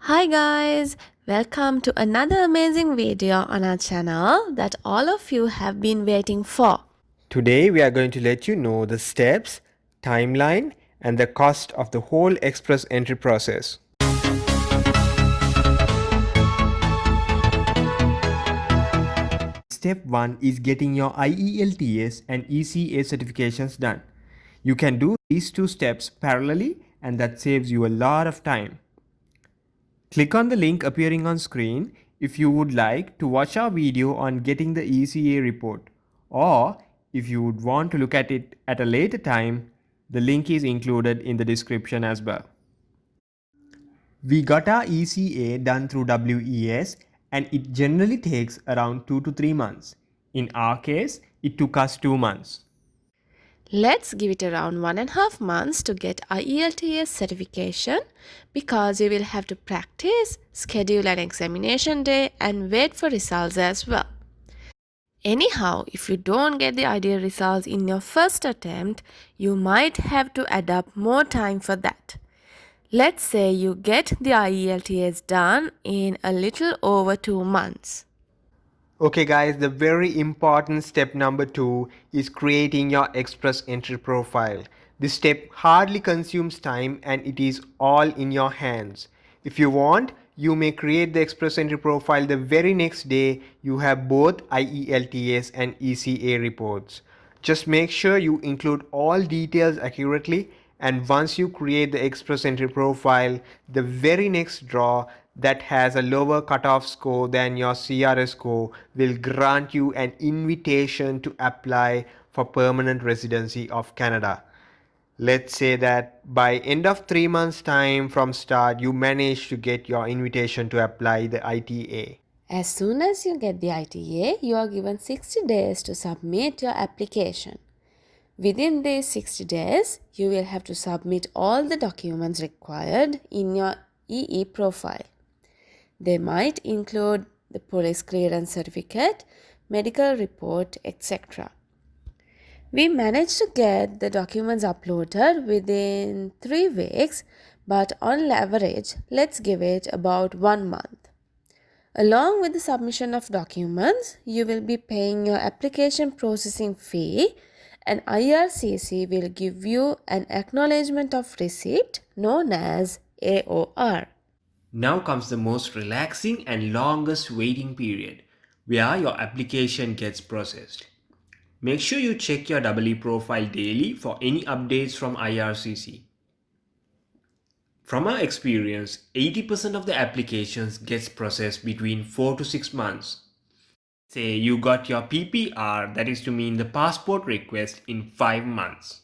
Hi guys, welcome to another amazing video on our channel that all of you have been waiting for. Today we are going to let you know the steps, timeline and the cost of the whole express entry process. Step 1 is getting your IELTS and ECA certifications done. You can do these two steps parallelly and that saves you a lot of time. Click on the link appearing on screen if you would like to watch our video on getting the ECA report, or if you would want to look at it at a later time, the link is included in the description as well. We got our ECA done through WES and it generally takes around 2 to 3 months. In our case, it took us 2 months. Let's give it around 1.5 months to get IELTS certification because you will have to practice, schedule an examination day and wait for results as well. Anyhow, if you don't get the ideal results in your first attempt, you might have to adapt more time for that. Let's say you get the IELTS done in a little over 2 months. Okay guys, the very important step number 2 is creating your express entry profile. This step hardly consumes time and it is all in your hands. If you want, you may create the express entry profile the very next day you have both IELTS and ECA reports. Just make sure you include all details accurately, and once you create the express entry profile, the very next draw that has a lower cutoff score than your CRS score will grant you an invitation to apply for permanent residency of Canada. Let's say that by end of 3 months time from start you manage to get your invitation to apply the ITA. As soon as you get the ITA, you are given 60 days to submit your application. Within these 60 days, you will have to submit all the documents required in your EE profile. They might include the police clearance certificate, medical report, etc. We managed to get the documents uploaded within 3 weeks, but on average, let's give it about 1 month. Along with the submission of documents, you will be paying your application processing fee, and IRCC will give you an acknowledgement of receipt known as AOR. Now comes the most relaxing and longest waiting period, where your application gets processed. Make sure you check your EE profile daily for any updates from IRCC. From our experience, 80% of the applications gets processed between 4 to 6 months. Say you got your PPR, that is to mean the passport request, in 5 months.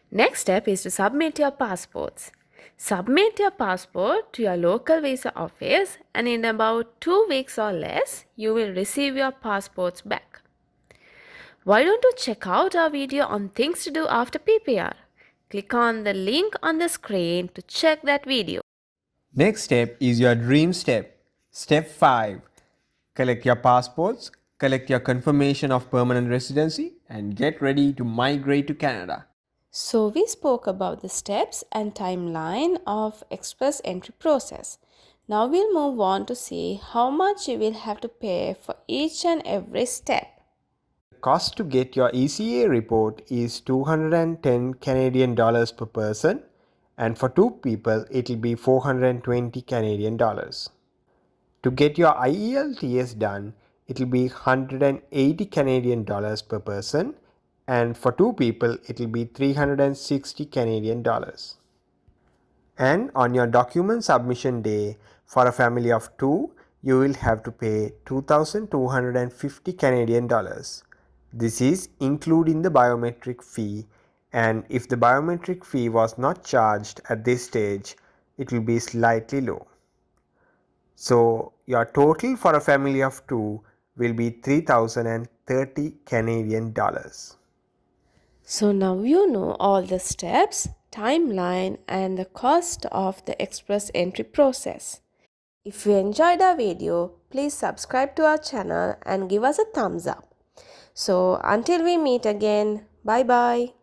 Next step is to submit your passports. Submit your passport to your local visa office, and in about 2 weeks or less, you will receive your passports back. Why don't you check out our video on things to do after PPR? Click on the link on the screen to check that video. Next step is your dream step. Step 5. Collect your passports, collect your confirmation of permanent residency, and get ready to migrate to Canada. So we spoke about the steps and timeline of express entry process. Now we'll move on to see how much you will have to pay for each and every step. The cost to get your ECA report is 210 Canadian dollars per person, and for 2 people it will be 420 Canadian dollars. To get your IELTS done, it will be 180 Canadian dollars per person, and for 2 people it will be 360 Canadian dollars. And on your document submission day, for a family of 2, you will have to pay 2,250 Canadian dollars. This is including the biometric fee, and if the biometric fee was not charged at this stage, it will be slightly low. So your total for a family of 2 will be 3,030 Canadian dollars. So now you know all the steps, timeline and the cost of the express entry process. If you enjoyed our video, please subscribe to our channel and give us a thumbs up. So until we meet again, bye bye.